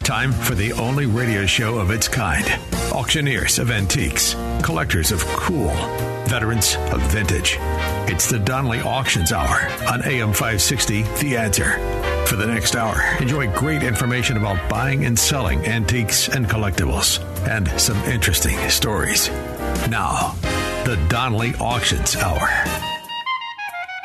Time for the only radio show of its kind. Auctioneers of antiques, collectors of cool, veterans of vintage. It's the Donley Auctions Hour on AM 560, The Answer. For the next hour, enjoy great information about buying and selling antiques and collectibles, and some interesting stories. Now, the Donley Auctions Hour.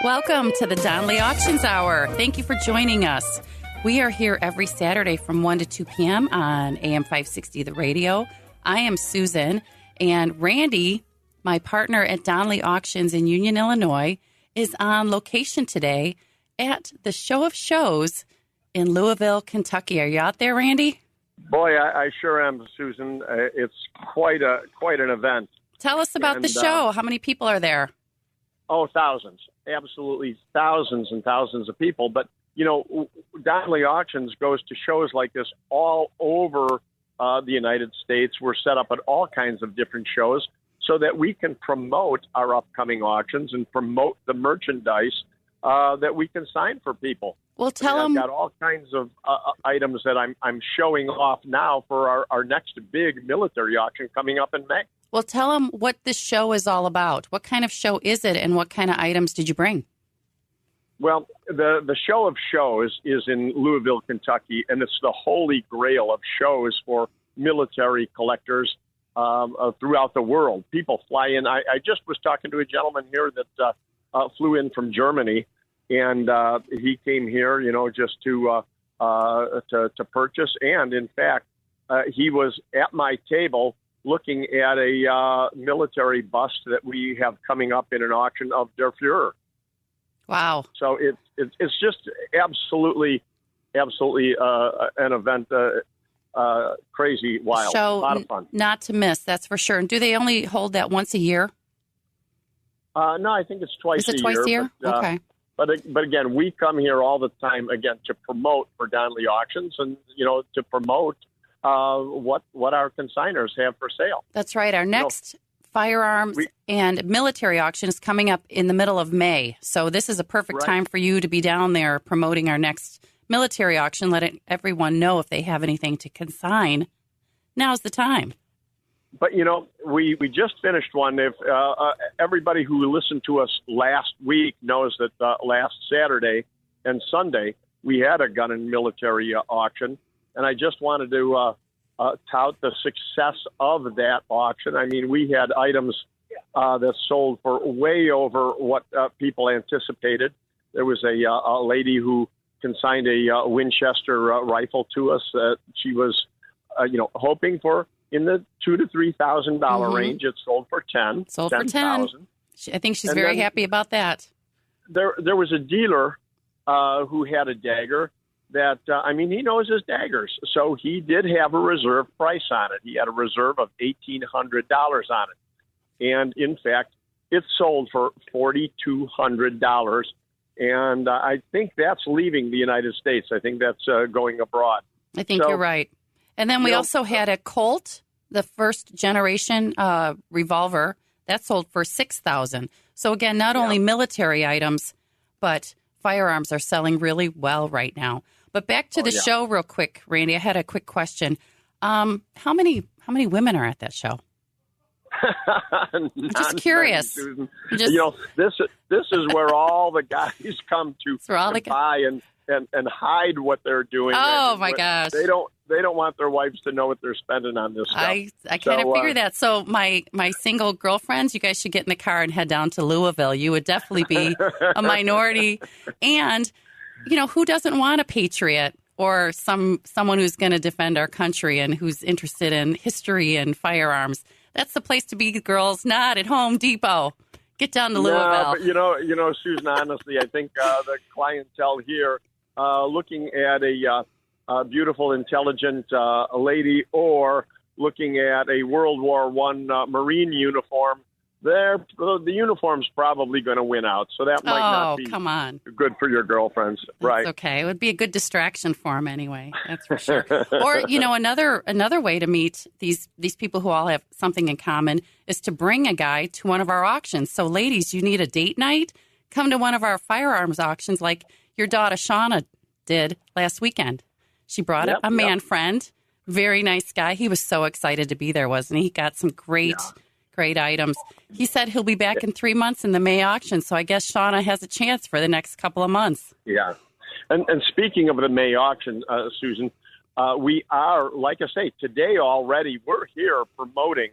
Welcome to the Donley Auctions Hour. Thank you for joining us. We are here every Saturday from 1 to 2 p.m. on AM 560, the radio. I am Susan, and Randy, my partner at Donley Auctions in Union, Illinois, is on location today at the Show of Shows in Louisville, Kentucky. Are you out there, Randy? Boy, I sure am, Susan. It's quite an event. Tell us about the show. How many people are there? Oh, thousands. Absolutely thousands and thousands of people. But, you know, Donley Auctions goes to shows like this all over the United States. We're set up at all kinds of different shows so that we can promote our upcoming auctions and promote the merchandise that we can sign for people. Well, tell them. I've got all kinds of items that I'm showing off now for our next big military auction coming up in May. Well, tell them what this show is all about. What kind of show is it, and what kind of items did you bring? Well, the Show of Shows is in Louisville, Kentucky, and it's the holy grail of shows for military collectors throughout the world. People fly in. I just was talking to a gentleman here that flew in from Germany, and he came here, you know, just to purchase. And in fact, he was at my table looking at a military bust that we have coming up in an auction of Der Fuhrer. Wow! So it's just absolutely an event, crazy, wild, show, a lot of fun, not to miss. That's for sure. And do they only hold that once a year? No, I think it's twice. Is it twice a year? Okay. But again, we come here all the time again to promote for Donley Auctions, and you know, to promote what our consignors have for sale. That's right. Our next firearms and military auction is coming up in the middle of May. So this is a perfect time for you to be down there promoting our next military auction, letting everyone know if they have anything to consign. Now's the time. But, you know, we just finished one. If everybody who listened to us last week knows that last Saturday and Sunday we had a gun and military auction, and I just wanted to tout the success of that auction. I mean, we had items that sold for way over what people anticipated. There was a lady who consigned a Winchester rifle to us that she was, hoping for in the $2,000 to $3,000 range. It sold for $10,000. Sold for $10,000. I think she's very happy about that. There was a dealer who had a dagger that, he knows his daggers. So he did have a reserve price on it. He had a reserve of $1,800 on it. And, in fact, it sold for $4,200. And I think that's leaving the United States. I think that's going abroad. I think you're right. And then we also had a Colt, the first generation revolver, that sold for $6,000. So, again, not only military items, but firearms are selling really well right now. But back to the show real quick, Randy. I had a quick question. How many women are at that show? I'm just curious. This is where all the guys come to buy and hide what they're doing. Oh my gosh! They don't want their wives to know what they're spending on this stuff. I kind of figure that. So my single girlfriends, you guys should get in the car and head down to Louisville. You would definitely be a minority. And who doesn't want a patriot or someone who's going to defend our country and who's interested in history and firearms? That's the place to be, girls, not at Home Depot. Get down to Louisville. But Susan, honestly, I think the clientele here, looking at a beautiful, intelligent lady or looking at a World War I Marine uniform, the uniform's probably going to win out. So that might not be good for your girlfriends. Right. Okay. It would be a good distraction for them anyway. That's for sure. Or, another way to meet these people who all have something in common is to bring a guy to one of our auctions. So, ladies, you need a date night? Come to one of our firearms auctions like your daughter Shauna did last weekend. She brought a man friend, very nice guy. He was so excited to be there, wasn't he? He got some great items. He said he'll be back in 3 months in the May auction, so I guess Shauna has a chance for the next couple of months. Yeah. And speaking of the May auction, Susan, we are, like I say, today already, we're here promoting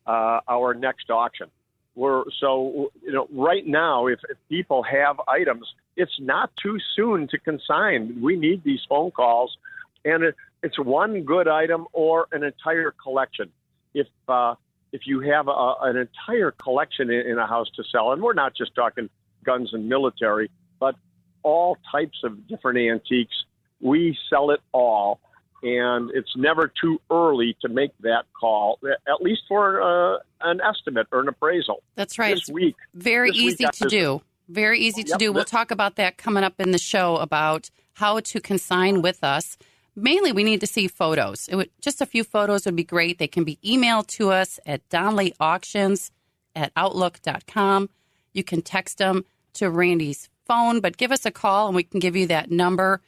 our next auction. Right now, if people have items, it's not too soon to consign. We need these phone calls, and it's one good item or an entire collection. If you have an entire collection in a house to sell, and we're not just talking guns and military, but all types of different antiques, we sell it all. And it's never too early to make that call, at least for an estimate or an appraisal. That's right. This week. Very easy to do. Very easy to do. We'll talk about that coming up in the show about how to consign with us. Mainly, we need to see photos. Just a few photos would be great. They can be emailed to us at Donley Auctions at Outlook.com. You can text them to Randy's phone, but give us a call and we can give you that number.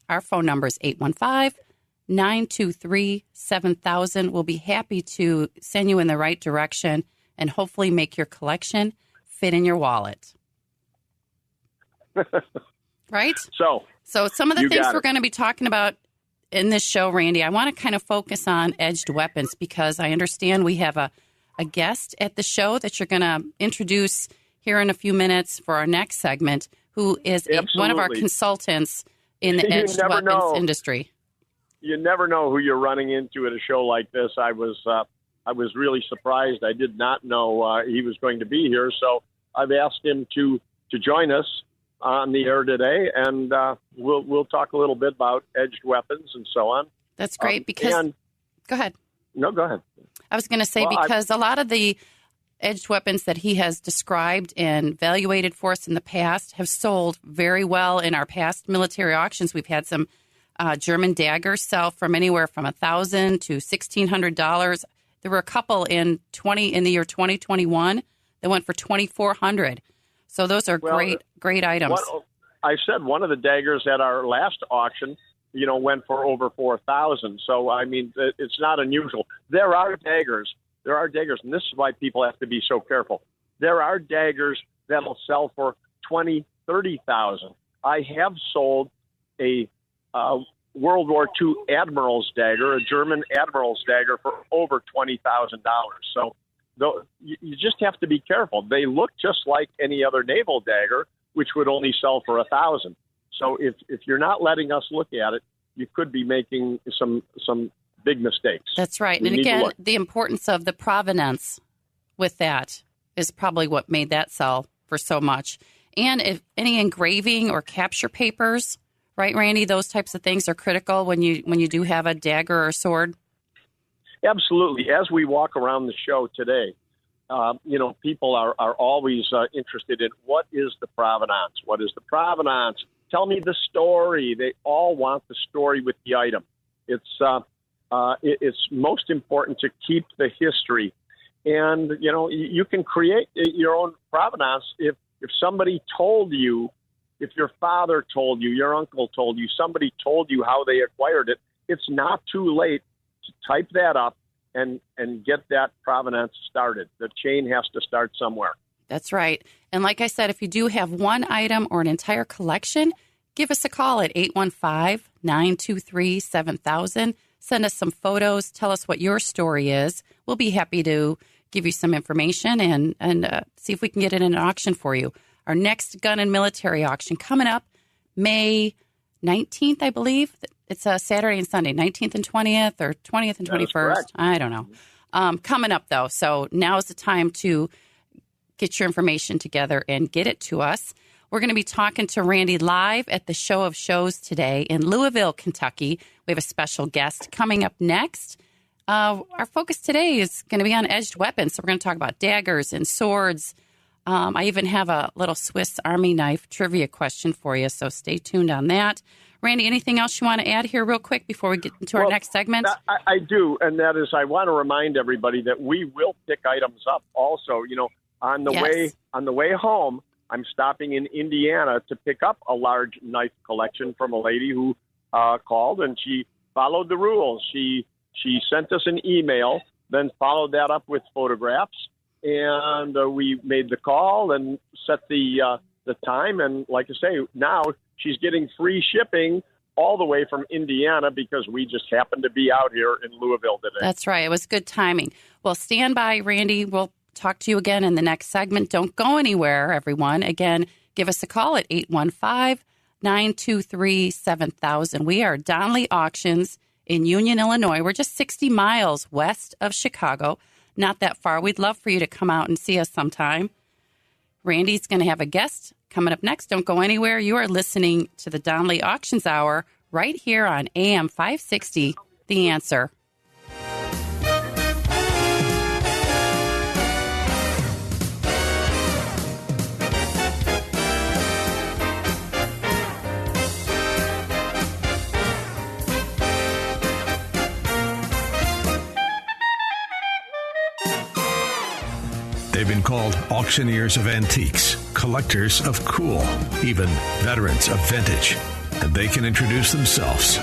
Our phone number is 815-923-7000. We'll be happy to send you in the right direction and hopefully make your collection fit in your wallet. Right? So some of the things we're going to be talking about in this show, Randy, I want to kind of focus on edged weapons because I understand we have a guest at the show that you're going to introduce here in a few minutes for our next segment, who is one of our consultants in the edged weapons industry. You never know who you're running into at a show like this. I was really surprised. I did not know he was going to be here, so I've asked him to join us on the air today, and we'll talk a little bit about edged weapons and so on. That's great because go ahead. No, go ahead. I was going to say because a lot of the edged weapons that he has described and evaluated for us in the past have sold very well in our past military auctions. We've had some German daggers sell from anywhere from $1,000 to $1,600. There were a couple in the year 2021 that went for $2,400. So those are great items. I said one of the daggers at our last auction, went for over $4,000. So I mean, it's not unusual. There are daggers, and this is why people have to be so careful. There are daggers that'll sell for $20,000, $30,000. I have sold a World War II admiral's dagger, a German admiral's dagger, for over $20,000. So you just have to be careful. They look just like any other naval dagger, which would only sell for $1,000. So if you're not letting us look at it, you could be making some big mistakes. That's right. And again, the importance of the provenance with that is probably what made that sell for so much. And if any engraving or capture papers, right, Randy, those types of things are critical when you do have a dagger or sword. Absolutely. As we walk around the show today, people are always interested in what is the provenance? What is the provenance? Tell me the story. They all want the story with the item. It's most important to keep the history. And, you can create your own provenance if somebody told you, if your father told you, your uncle told you, somebody told you how they acquired it. It's not too late to type that up and get that provenance started. The chain has to start somewhere. That's right. And like I said, if you do have one item or an entire collection, give us a call at 815-923-7000. Send us some photos. Tell us what your story is. We'll be happy to give you some information and see if we can get it in an auction for you. Our next gun and military auction coming up May 19th, I believe. It's a Saturday and Sunday, 19th and 20th or 20th and 21st. I don't know. Coming up, though. So now's the time to get your information together and get it to us. We're going to be talking to Randy live at the Show of Shows today in Louisville, Kentucky. We have a special guest coming up next. Our focus today is going to be on edged weapons. So we're going to talk about daggers and swords. I even have a little Swiss Army knife trivia question for you, so stay tuned on that. Randy, anything else you want to add here real quick before we get into our next segment? I do, and that is I want to remind everybody that we will pick items up also. On the way home, I'm stopping in Indiana to pick up a large knife collection from a lady who called, and she followed the rules. She sent us an email, then followed that up with photographs, and we made the call and set the time. And like I say, now she's getting free shipping all the way from Indiana because we just happened to be out here in Louisville today. That's right. It was good timing. Well, stand by, Randy. We'll talk to you again in the next segment. Don't go anywhere, everyone. Again, give us a call at 815-923-7000. We are Donley Auctions in Union, Illinois. We're just 60 miles west of Chicago. Not that far. We'd love for you to come out and see us sometime. Randy's going to have a guest coming up next. Don't go anywhere. You are listening to the Donley Auctions Hour right here on AM 560, The Answer. They've been called auctioneers of antiques, collectors of cool, even veterans of vintage. And they can introduce themselves.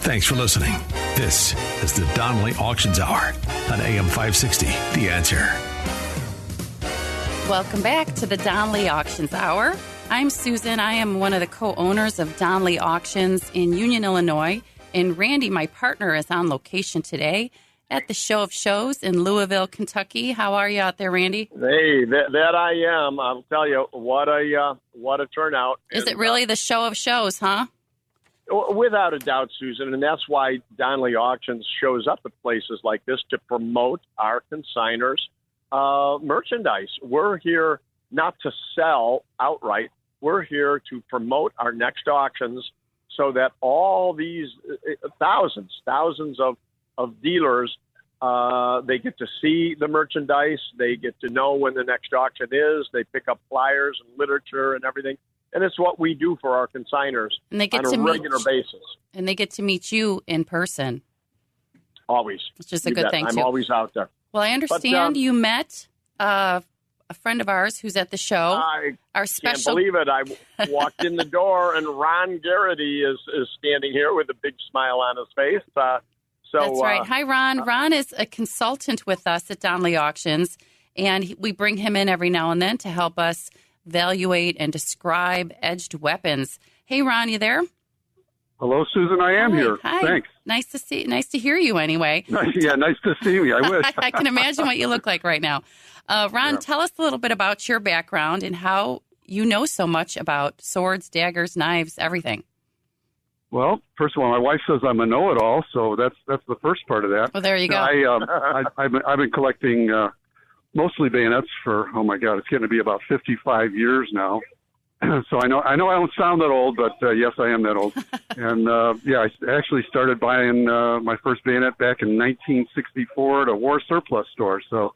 Thanks for listening. This is the Donley Auctions Hour on AM 560, The Answer. Welcome back to the Donley Auctions Hour. I'm Susan. I am one of the co-owners of Donley Auctions in Union, Illinois. And Randy, my partner, is on location today at the Show of Shows in Louisville, Kentucky. How are you out there, Randy? Hey, that I am. I'll tell you, what a turnout. Is it really the Show of Shows, huh? Without a doubt, Susan, and that's why Donley Auctions shows up at places like this to promote our consignors' merchandise. We're here not to sell outright. We're here to promote our next auctions so that all these thousands of dealers, they get to see the merchandise. They get to know when the next auction is. They pick up flyers and literature and everything. And it's what we do for our consignors on a regular basis. And they get to meet you in person. Always. Which is a good thing, too. I'm always out there. Well, I understand you met a friend of ours who's at the show. I can't believe it. I walked in the door, and Ron Garrity is standing here with a big smile on his face. That's right. Hi, Ron. Ron is a consultant with us at Donley Auctions, and we bring him in every now and then to help us evaluate and describe edged weapons. Hey, Ron, you there? Hello, Susan. I am here. Hi. Thanks. Nice to hear you anyway. Yeah, nice to see me. I wish. I can imagine what you look like right now. Ron, tell us a little bit about your background and how you know so much about swords, daggers, knives, everything. Well, first of all, my wife says I'm a know-it-all, so that's the first part of that. Well, there you go. I've been collecting mostly bayonets for, oh my God, it's getting to be about 55 years now. So I know I don't sound that old, but yes, I am that old. And I actually started buying my first bayonet back in 1964 at a war surplus store. So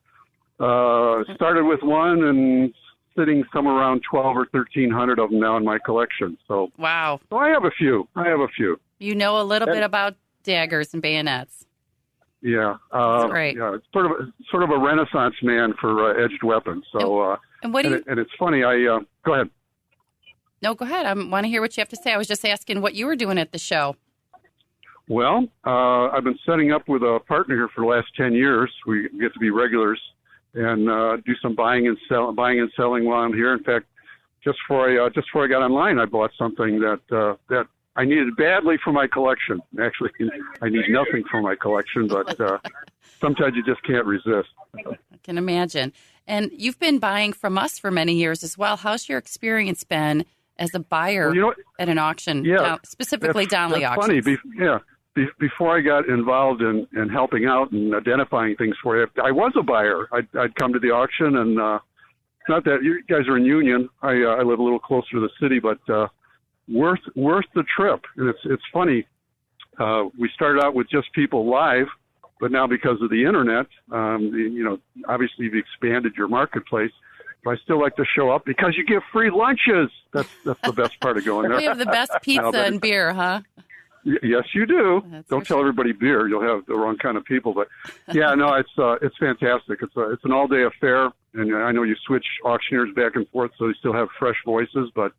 started with one and sitting somewhere around 12 or 1,300 of them now in my collection. So wow. So I have a few. You know a little bit about daggers and bayonets. Yeah. That's great. Yeah, it's sort of a Renaissance man for edged weapons. So and what do you? And it's funny. Go ahead. No, go ahead. I want to hear what you have to say. I was just asking what you were doing at the show. Well, I've been setting up with a partner here for the last 10 years. We get to be regulars and do some buying and selling while I'm here. In fact, just before I got online, I bought something that I needed badly for my collection. Actually, I need nothing for my collection, but sometimes you just can't resist. I can imagine. And you've been buying from us for many years as well. How's your experience been as a buyer at an auction, specifically Donley Auctions? Funny. Before I got involved in helping out and identifying things for you, I was a buyer. I'd come to the auction, and not that you guys are in Union. I live a little closer to the city, but worth the trip. And it's funny. We started out with just people live, but now because of the internet, obviously you've expanded your marketplace. But I still like to show up because you get free lunches. That's the best part of going there. We have the best pizza and beer, huh? Yes, you do. That's Don't tell everybody beer; you'll have the wrong kind of people. But yeah, no, it's fantastic. It's an all-day affair, and I know you switch auctioneers back and forth, so you still have fresh voices. But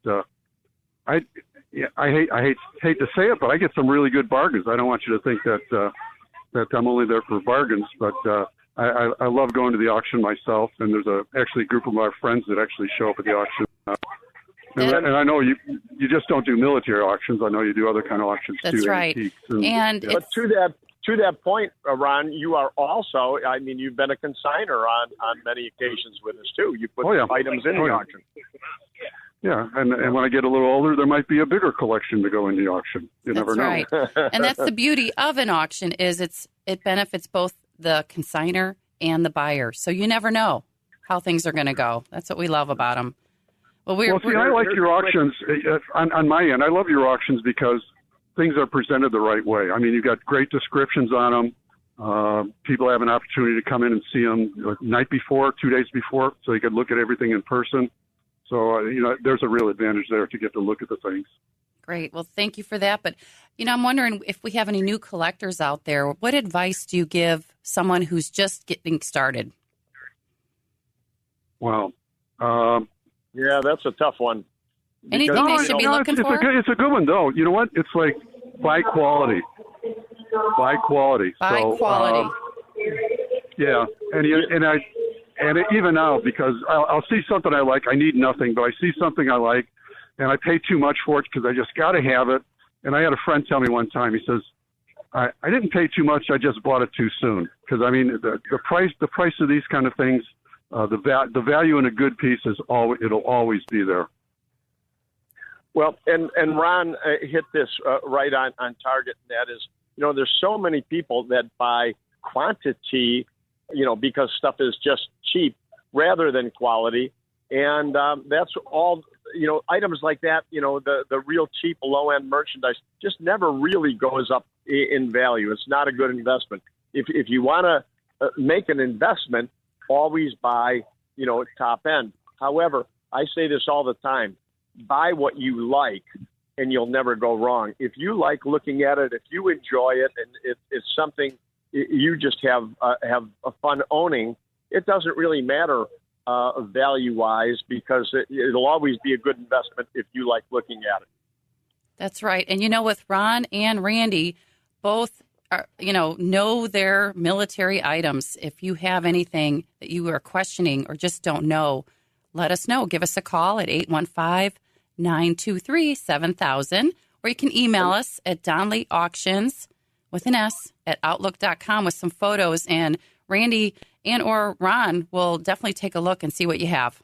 I hate to say it, but I get some really good bargains. I don't want you to think that I'm only there for bargains, but I love going to the auction myself. And there's actually a group of our friends that actually show up at the auction. And I know you just don't do military auctions. I know you do other kind of auctions too. That's right. But to that point, Ron, you are also, I mean, you've been a consignor on many occasions with us too. You put items in the auction. Yeah, and when I get a little older, there might be a bigger collection to go in the auction. You never know. Right. And that's the beauty of an auction is it benefits both the consignor and the buyer. So you never know how things are going to go. That's what we love about them. I like your auctions on my end. I love your auctions because things are presented the right way. I mean, you've got great descriptions on them. People have an opportunity to come in and see them the night before, 2 days before, so they could look at everything in person. So, there's a real advantage there to get to look at the things. Great. Well, thank you for that. But, I'm wondering if we have any new collectors out there. What advice do you give someone who's just getting started? Wow. Yeah, that's a tough one. Anything they should be looking for? It's a good one, though. You know what? It's like buy quality. Buy quality. Buy quality. Yeah, and even now, because I'll see something I like. I need nothing, but I see something I like, and I pay too much for it because I just got to have it. And I had a friend tell me one time, he says, I didn't pay too much, I just bought it too soon. Because, I mean, the price of these kind of things, the value in a good piece it'll always be there. Well, and Ron hit this right on target. And that is, there's so many people that buy quantity, because stuff is just cheap rather than quality. And that's all, items like that, the real cheap low-end merchandise just never really goes up in value. It's not a good investment. If you want to make an investment, always buy, top end. However, I say this all the time, buy what you like and you'll never go wrong. If you like looking at it, if you enjoy it, and it's something you just have a fun owning, it doesn't really matter value-wise because it'll always be a good investment if you like looking at it. That's right. And, with Ron and Randy, both are, know their military items. If you have anything that you are questioning or just don't know, let us know. Give us a call at 815-923-7000, or you can email us at Donley Auctions with an S at outlook.com with some photos, and Randy and or Ron will definitely take a look and see what you have.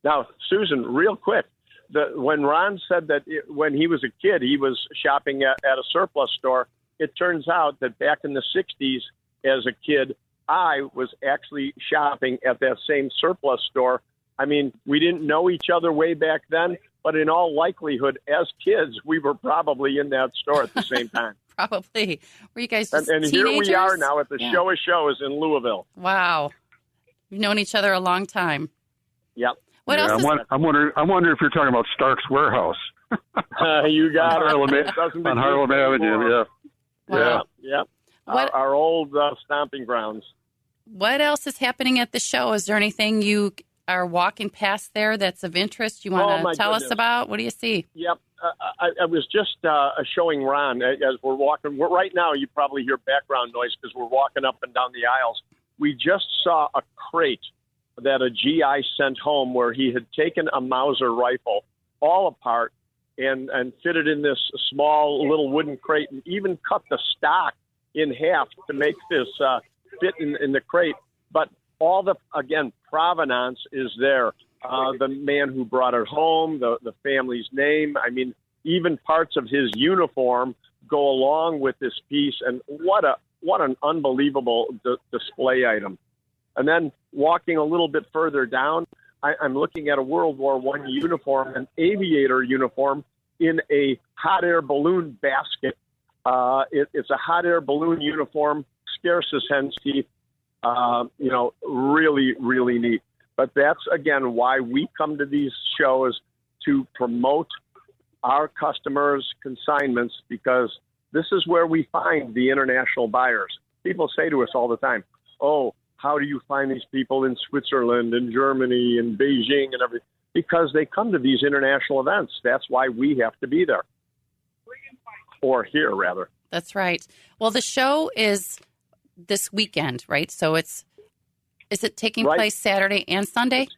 Now, Susan, real quick, when Ron said that when he was a kid, he was shopping at a surplus store, it turns out that back in the 60s as a kid, I was actually shopping at that same surplus store. I mean, we didn't know each other way back then, but in all likelihood, as kids, we were probably in that store at the same time. Probably. Were you guys just and here we are now at the Show of Shows in Louisville. Wow. We've known each other a long time. Yep. What else? I'm wondering if you're talking about Stark's Warehouse. You got on Harlem Avenue. Yeah. Wow. Yeah. Our old stomping grounds. What else is happening at the show? Is there anything you are walking past there that's of interest you want to tell us about? What do you see? Yep. I was just showing Ron as we're walking. Right now, you probably hear background noise because we're walking up and down the aisles. We just saw a crate that a GI sent home where he had taken a Mauser rifle all apart and fitted in this small little wooden crate and even cut the stock in half to make this fit in the crate. But all provenance is there. The man who brought it home, the family's name. I mean, even parts of his uniform go along with this piece. And what an unbelievable display item. And then walking a little bit further down, I'm looking at a World War I uniform, an aviator uniform in a hot air balloon basket. It's a hot air balloon uniform, scarce as hen's teeth. Really, really neat. But that's, again, why we come to these shows to promote our customers' consignments, because this is where we find the international buyers. People say to us all the time, oh, how do you find these people in Switzerland and Germany and Beijing and everything? because they come to these international events. That's why we have to be there. Or here, rather. That's right. Well, the show is this weekend, right? So is it taking place Saturday and Sunday?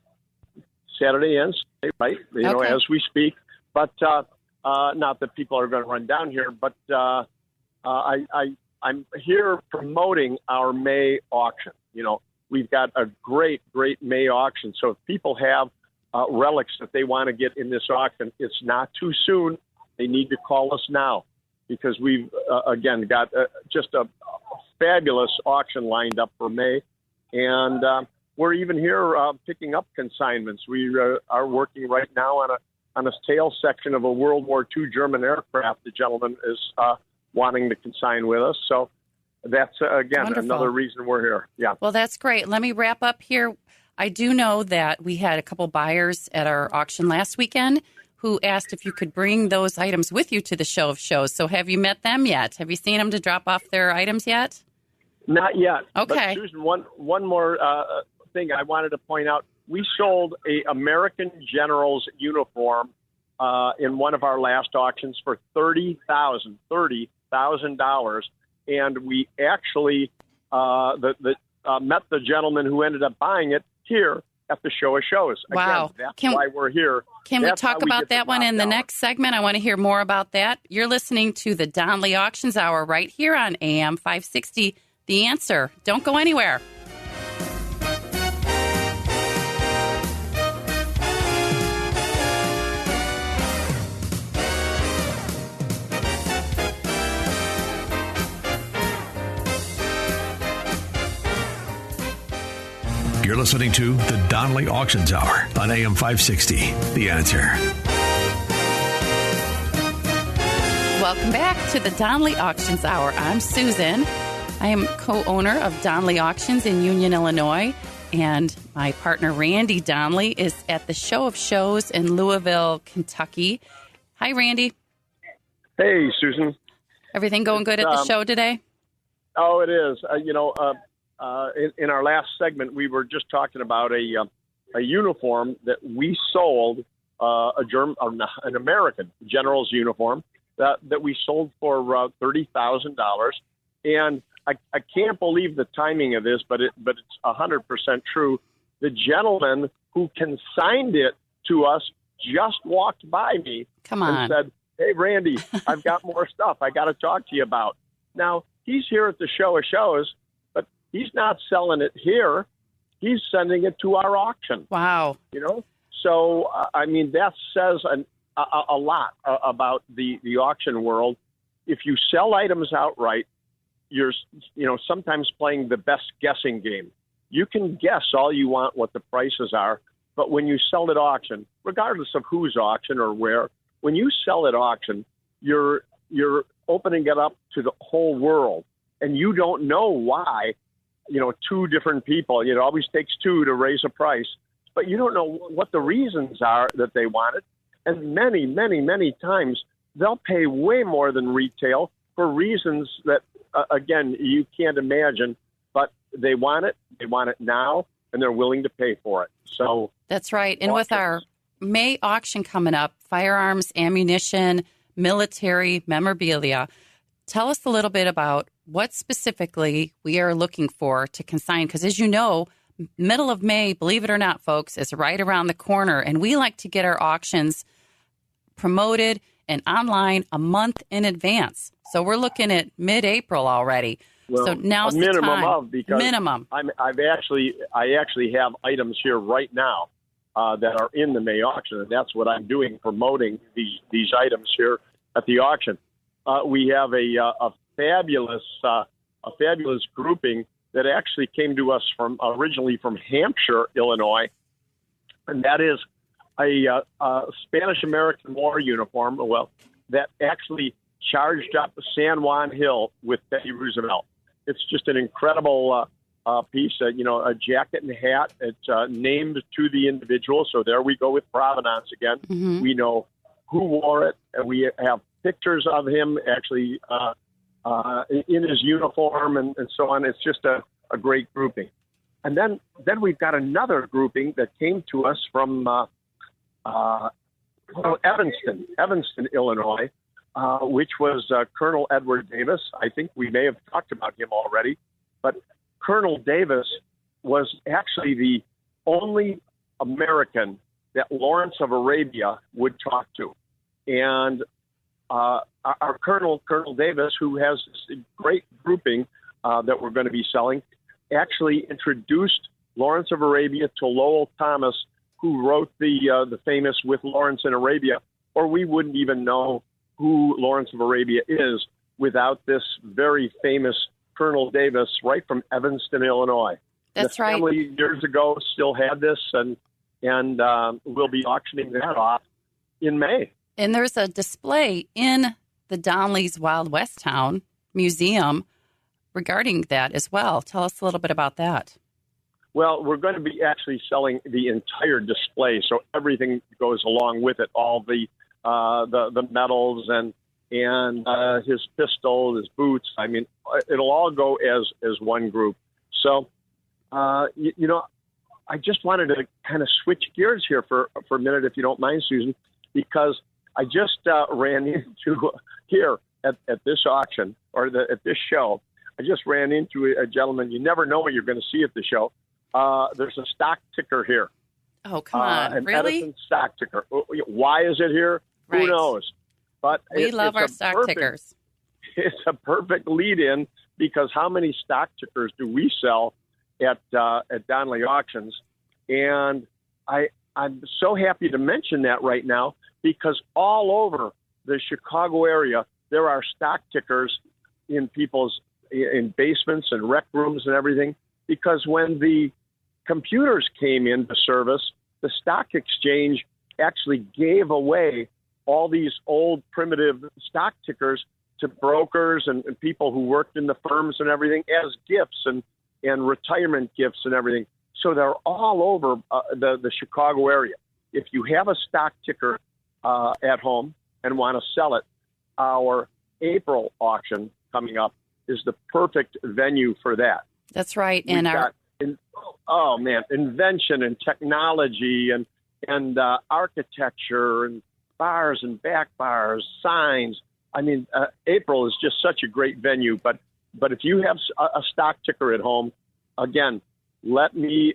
Saturday and Sunday, right? You know, as we speak. But not that people are going to run down here, but I'm here promoting our May auction. You know, we've got a great May auction. So if people have relics that they want to get in this auction, it's not too soon. They need to call us now, because we've, again, got just a fabulous auction lined up for May. And we're even here picking up consignments. We are working right now on a tail section of a World War II German aircraft the gentleman is wanting to consign with us. So that's, again, Wonderful. Another reason we're here. Yeah. Well, that's great. Let me wrap up here. I do know that we had a couple buyers at our auction last weekend who asked if you could bring those items with you to the show of shows. So have you met them yet? Have you seen them to drop off their items yet? Not yet. Okay. But Susan, one more thing I wanted to point out. We sold a American General's uniform in one of our last auctions for $30,000, and we actually met the gentleman who ended up buying it here at the show of shows. Wow. Again, that's why we're here. Can we talk about that one in the next segment? I want to hear more about that. You're listening to the Donley Auctions Hour right here on AM 560. The Answer. Don't go anywhere. You're listening to the Donley Auctions Hour on AM 560. The Answer. Welcome back to the Donley Auctions Hour. I'm Susan. I am co-owner of Donley Auctions in Union, Illinois, and my partner Randy Donley is at the Show of Shows in Louisville, Kentucky. Hi, Randy. Hey, Susan. Everything going good at the show today? Oh, it is. In our last segment, we were just talking about a uniform that we sold, an American General's uniform that we sold for $30,000, and I can't believe the timing of this, but it's 100% true. The gentleman who consigned it to us just walked by me and said, "Hey, Randy, I've got more stuff I got to talk to you about." Now, he's here at the Show of Shows, but he's not selling it here. He's sending it to our auction. Wow. You know? So, that says a lot about the auction world. If you sell items outright, you're, sometimes playing the best guessing game. You can guess all you want what the prices are, but when you sell at auction, regardless of whose auction or where, when you sell at auction, you're opening it up to the whole world, and you don't know why, two different people, it always takes two to raise a price, but you don't know what the reasons are that they want it. And many, many, many times they'll pay way more than retail for reasons that, again, you can't imagine, but they want it now, and they're willing to pay for it. So that's right. And with our May auction coming up, firearms, ammunition, military, memorabilia, tell us a little bit about what specifically we are looking for to consign. Because as you know, middle of May, believe it or not, folks, is right around the corner. And we like to get our auctions promoted and online a month in advance. So we're looking at mid-April already. Well, so now's the time. Minimum. I actually have items here right now that are in the May auction, and that's what I'm doing, promoting these items here at the auction. We have a fabulous grouping that actually came to us originally from Hampshire, Illinois, and that is a Spanish-American War uniform. Well, that actually charged up San Juan Hill with Teddy Roosevelt. It's just an incredible piece, a jacket and hat. It's named to the individual. So there we go with provenance again. Mm-hmm. We know who wore it, and we have pictures of him actually in his uniform and so on. It's just a great grouping. And then we've got another grouping that came to us from Evanston, Illinois, which was Colonel Edward Davis. I think we may have talked about him already, but Colonel Davis was actually the only American that Lawrence of Arabia would talk to. And our Colonel Davis, who has this great grouping that we're going to be selling, actually introduced Lawrence of Arabia to Lowell Thomas, who wrote the famous With Lawrence in Arabia, or we wouldn't even know who Lawrence of Arabia is without this very famous Colonel Davis right from Evanston, Illinois. That's the right. Family years ago still had this, and we'll be auctioning that off in May. And there's a display in the Donley's Wild West Town Museum regarding that as well. Tell us a little bit about that. Well, we're going to be actually selling the entire display, so everything goes along with it. All the medals and his pistol, his boots. I mean, it'll all go as one group. So, you know, I just wanted to kind of switch gears here for a minute, if you don't mind, Susan, because I just ran into here at this auction or at this show. I just ran into a gentleman. You never know what you're going to see at the show. There's a stock ticker here. Oh, come on. An Really? Edison stock ticker. Why is it here? Right. Who knows? But we love our stock tickers. It's a perfect lead-in because how many stock tickers do we sell at Donley Auctions? And I'm so happy to mention that right now because all over the Chicago area, there are stock tickers in in basements and rec rooms and everything. Because when the computers came into service, the stock exchange actually gave away all these old primitive stock tickers to brokers and people who worked in the firms and everything as gifts and retirement gifts and everything. So they're all over the Chicago area. If you have a stock ticker at home and want to sell it, our April auction coming up is the perfect venue for that. That's right. We've got invention and technology and architecture and bars and back bars, signs. I mean, April is just such a great venue. But if you have a stock ticker at home, again, let me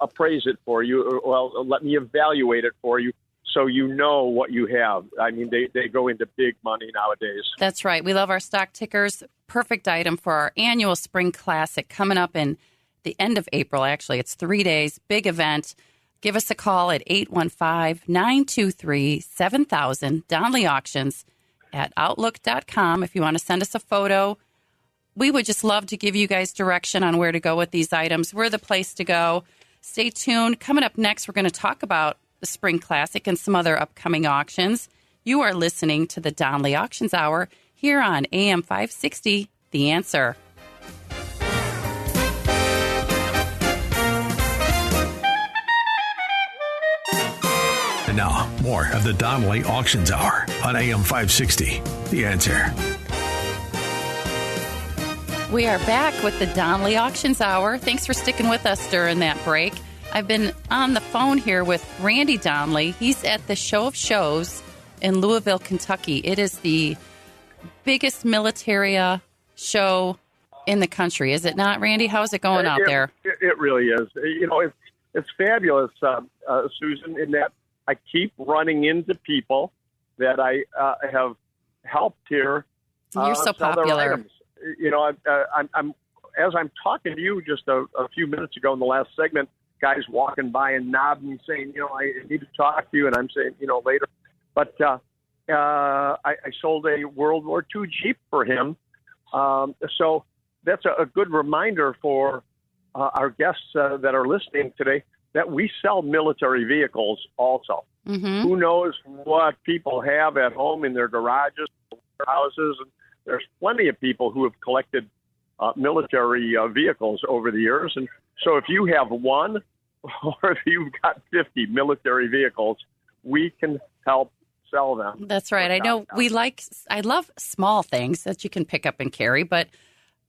appraise it for you. Well, let me evaluate it for you so you know what you have. I mean, they go into big money nowadays. That's right. We love our stock tickers. Perfect item for our annual Spring Classic coming up in the end of April, actually. It's 3 days, big event. Give us a call at 815-923-7000, Donley Auctions at Outlook.com if you want to send us a photo. We would just love to give you guys direction on where to go with these items. We're the place to go. Stay tuned. Coming up next, we're going to talk about the Spring Classic and some other upcoming auctions. You are listening to the Donley Auctions Hour here on AM 560, The Answer. And now, more of the Donley Auctions Hour on AM 560, The Answer. We are back with the Donley Auctions Hour. Thanks for sticking with us during that break. I've been on the phone here with Randy Donley. He's at the Show of Shows in Louisville, Kentucky. It is the biggest militaria show in the country, is it not, Randy? How's it going out there? It really is. You know, it's fabulous, Susan, in that I keep running into people that I have helped here. You're so sell their popular. items. You know, I'm as I'm talking to you just a few minutes ago in the last segment, guys walking by and nodding, saying, you know, I need to talk to you, and I'm saying, you know, later. But I sold a World War II Jeep for him, so that's a good reminder for our guests that are listening today that we sell military vehicles also. Mm-hmm. Who knows what people have at home in their garages, their houses, and there's plenty of people who have collected military vehicles over the years. And so if you have one or if you've got 50 military vehicles, we can help sell them. That's right. I know I love small things that you can pick up and carry, but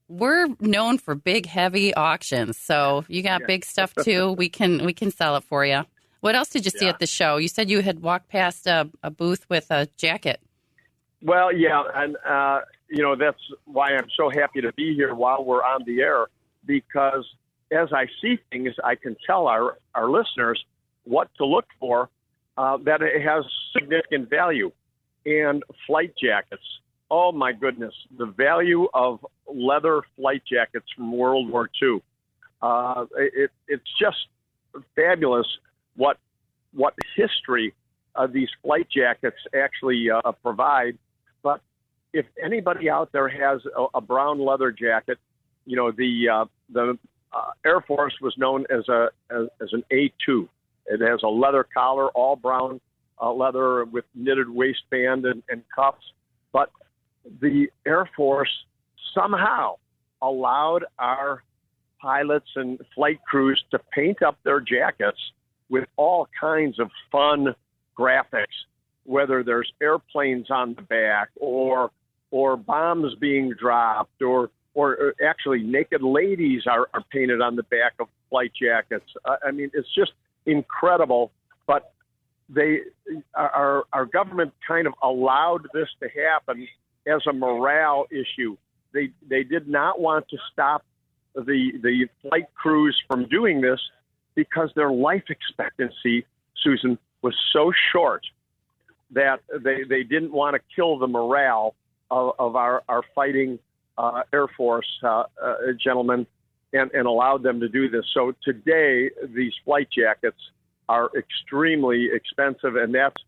we're known for big, heavy auctions. So you got big stuff too. We can sell it for you. What else did you see at the show? You said you had walked past a booth with a jacket. Well, yeah, and, that's why I'm so happy to be here while we're on the air, because as I see things, I can tell our listeners what to look for, that it has significant value. And flight jackets, oh my goodness, the value of leather flight jackets from World War II. It's just fabulous what history these flight jackets actually provide. But if anybody out there has a brown leather jacket, the Air Force was known as an A2. It has a leather collar, all brown leather with knitted waistband and cuffs. But the Air Force somehow allowed our pilots and flight crews to paint up their jackets with all kinds of fun graphics, whether there's airplanes on the back or bombs being dropped or actually naked ladies are painted on the back of flight jackets. I mean, it's just incredible. But our government kind of allowed this to happen as a morale issue. They did not want to stop the flight crews from doing this because their life expectancy, Susan, was so short that they didn't want to kill the morale of our fighting Air Force gentlemen and allowed them to do this. So today, these flight jackets are extremely expensive, and that's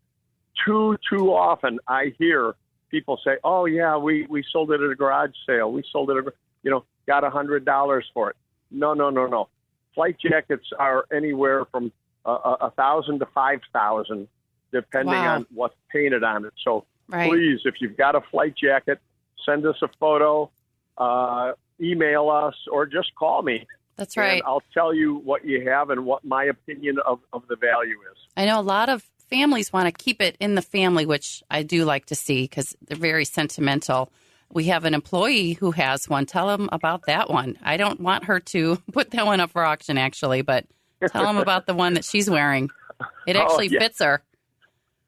too often I hear people say, "Oh yeah, we sold it at a garage sale. We sold it, got $100 for it." No. Flight jackets are anywhere from $1,000 to $5,000, depending on what's painted on it. So please, if you've got a flight jacket, send us a photo, email us, or just call me. That's right. And I'll tell you what you have and what my opinion of the value is. I know a lot of families want to keep it in the family, which I do like to see because they're very sentimental. We have an employee who has one. Tell them about that one. I don't want her to put that one up for auction, actually, but tell them about the one that she's wearing. It actually fits her.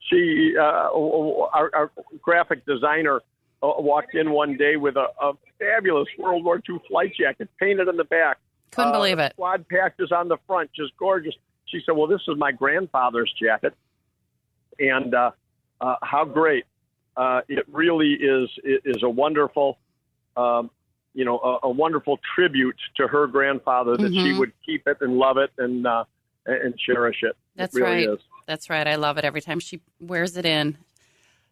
She, our graphic designer, walked in one day with a fabulous World War II flight jacket painted in the back. Couldn't believe it. Quad patches on the front, just gorgeous. She said, "Well, this is my grandfather's jacket," and how great! It really is a wonderful, a wonderful tribute to her grandfather that she would keep it and love it and cherish it. That's it really right. is. That's right. I love it every time she wears it in.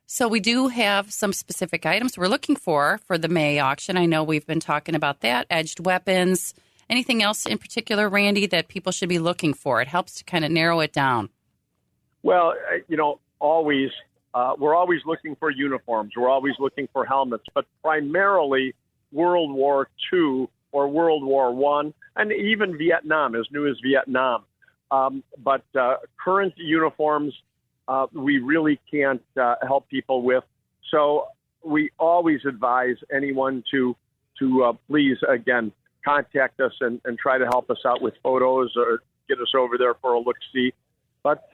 So we do have some specific items we're looking for the May auction. I know we've been talking about that, edged weapons. Anything else in particular, Randy, that people should be looking for? It helps to kind of narrow it down. Well, always we're always looking for uniforms. We're always looking for helmets, but primarily World War II or World War I, and even Vietnam, as new as Vietnam. But current uniforms, we really can't help people with. So we always advise anyone to please, again, contact us and try to help us out with photos or get us over there for a look-see. But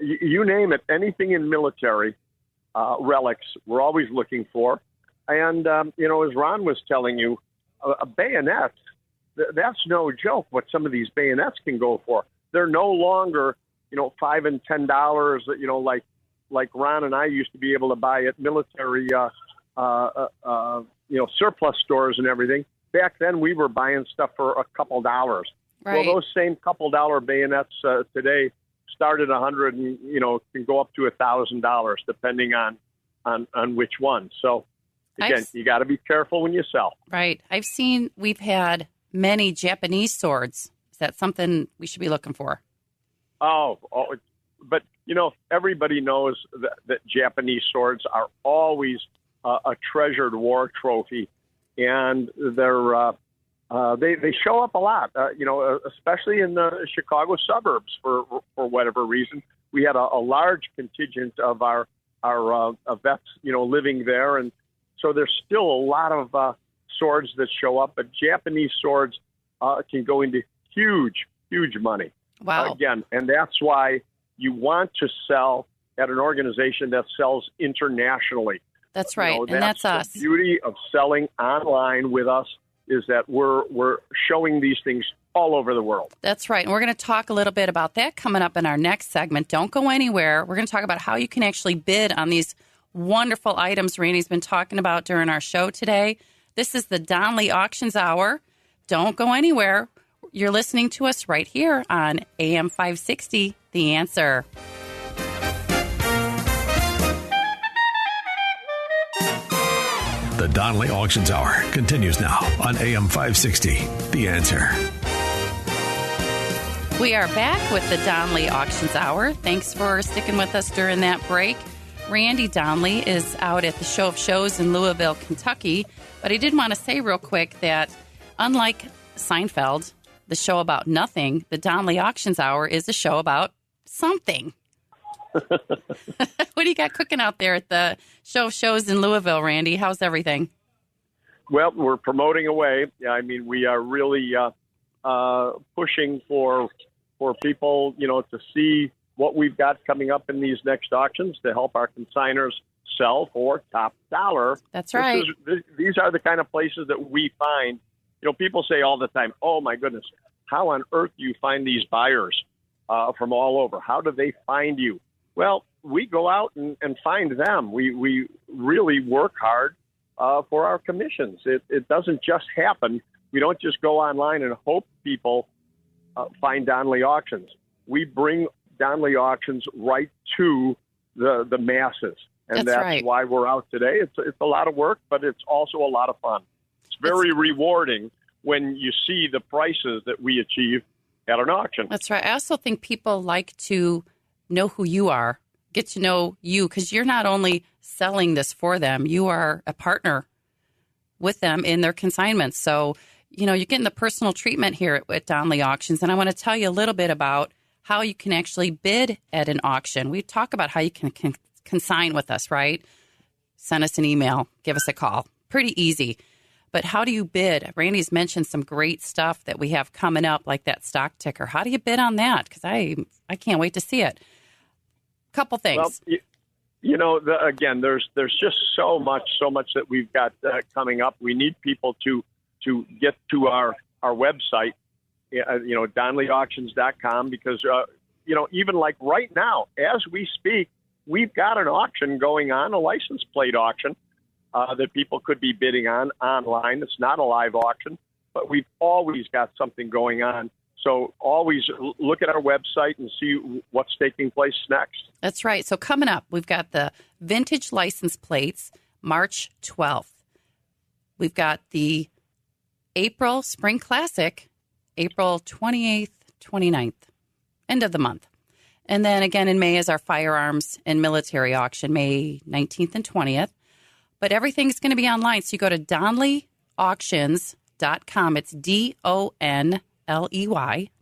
you name it, anything in military relics, we're always looking for. And, as Ron was telling you, a bayonet, that's no joke what some of these bayonets can go for. They're no longer, $5 and $10, like Ron and I used to be able to buy at military, surplus stores and everything. Back then, we were buying stuff for a couple dollars. Right. Well, those same couple dollar bayonets today start at $100 and can go up to $1,000 depending on which one. So again, you got to be careful when you sell. Right. We've had many Japanese swords. Is that something we should be looking for? But everybody knows that Japanese swords are always a treasured war trophy. And they show up a lot, especially in the Chicago suburbs for whatever reason. We had a large contingent of our vets, living there. And so there's still a lot of swords that show up. But Japanese swords can go into huge money. Wow. Again, and that's why you want to sell at an organization that sells internationally. That's right, and that's us. The beauty of selling online with us is that we're showing these things all over the world. That's right, and we're going to talk a little bit about that coming up in our next segment. Don't go anywhere. We're going to talk about how you can actually bid on these wonderful items Randy's been talking about during our show today. This is the Donley Auctions Hour. Don't go anywhere. You're listening to us right here on AM 560, The Answer. The Donley Auctions Hour continues now on AM 560, The Answer. We are back with the Donley Auctions Hour. Thanks for sticking with us during that break. Randy Donley is out at the Show of Shows in Louisville, Kentucky. But I did want to say real quick that unlike Seinfeld, the show about nothing, the Donley Auctions Hour is a show about something. What do you got cooking out there at the Show of Shows in Louisville, Randy? How's everything? Well, we're promoting away. I mean, we are really pushing for people, to see what we've got coming up in these next auctions to help our consignors sell for top dollar. That's right. These are the kind of places that we find. People say all the time, oh, my goodness, how on earth do you find these buyers from all over? How do they find you? Well, we go out and find them. We really work hard for our commissions. It doesn't just happen. We don't just go online and hope people find Donley Auctions. We bring Donley Auctions right to the masses. And that's right. Why we're out today. It's a lot of work, but it's also a lot of fun. It's very rewarding when you see the prices that we achieve at an auction. That's right. I also think people like to know who you are, get to know you, because you're not only selling this for them, you are a partner with them in their consignments. So, you're getting the personal treatment here at Donley Auctions. And I want to tell you a little bit about how you can actually bid at an auction. We talk about how you can consign with us, right? Send us an email, give us a call. Pretty easy. But how do you bid? Randy's mentioned some great stuff that we have coming up, like that stock ticker. How do you bid on that? Because I can't wait to see it. Couple things. Well, again, there's just so much that we've got coming up. We need people to get to our website, donleyauctions.com, because even like right now, as we speak, we've got an auction going on, a license plate auction that people could be bidding on online. It's not a live auction, but we've always got something going on. So always look at our website and see what's taking place next. That's right. So coming up, we've got the vintage license plates, March 12th. We've got the April Spring Classic, April 28th, 29th, end of the month. And then again in May is our firearms and military auction, May 19th and 20th. But everything's going to be online. So you go to donleyauctions.com. It's DONLEY,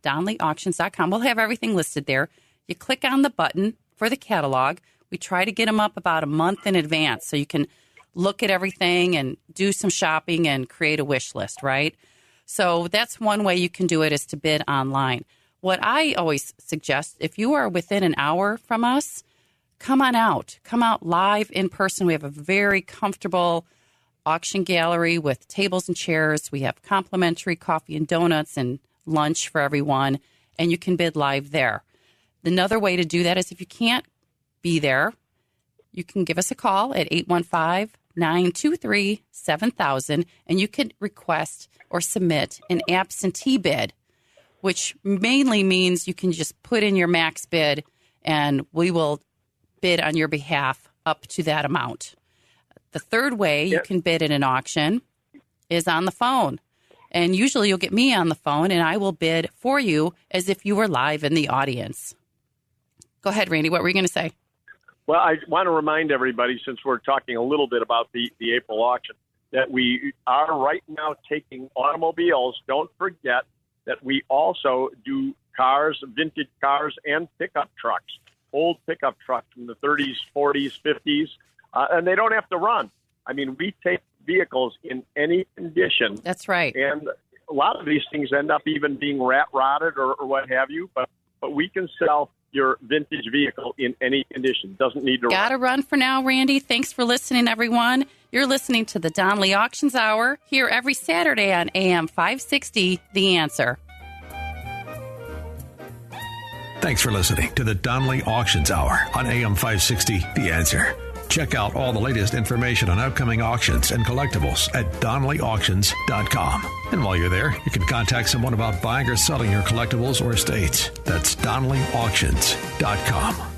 donleyauctions.com. We'll have everything listed there. You click on the button for the catalog. We try to get them up about a month in advance so you can look at everything and do some shopping and create a wish list, right? So that's one way you can do it, is to bid online. What I always suggest, if you are within an hour from us, come on out. Come out live in person. We have a very comfortable auction gallery with tables and chairs. We have complimentary coffee and donuts and lunch for everyone, and you can bid live there. Another way to do that is if you can't be there, you can give us a call at 815-923-7000, and you can request or submit an absentee bid, which mainly means you can just put in your max bid, and we will bid on your behalf up to that amount. The third way you can bid in an auction is on the phone. And usually you'll get me on the phone, and I will bid for you as if you were live in the audience. Go ahead, Randy. What were you going to say? Well, I want to remind everybody, since we're talking a little bit about the April auction, that we are right now taking automobiles. Don't forget that we also do cars, vintage cars, and pickup trucks, old pickup trucks from the 30s, 40s, 50s, and they don't have to run. I mean, we take vehicles in any condition. That's right. And a lot of these things end up even being rat-rotted or what have you, but but we can sell your vintage vehicle in any condition. Doesn't need to Gotta run for now, Randy. Thanks for listening, everyone. You're listening to the Donley Auctions Hour here every Saturday on AM 560, The Answer. Thanks for listening to the Donley Auctions Hour on AM 560, The Answer. Check out all the latest information on upcoming auctions and collectibles at DonleyAuctions.com. And while you're there, you can contact someone about buying or selling your collectibles or estates. That's DonleyAuctions.com.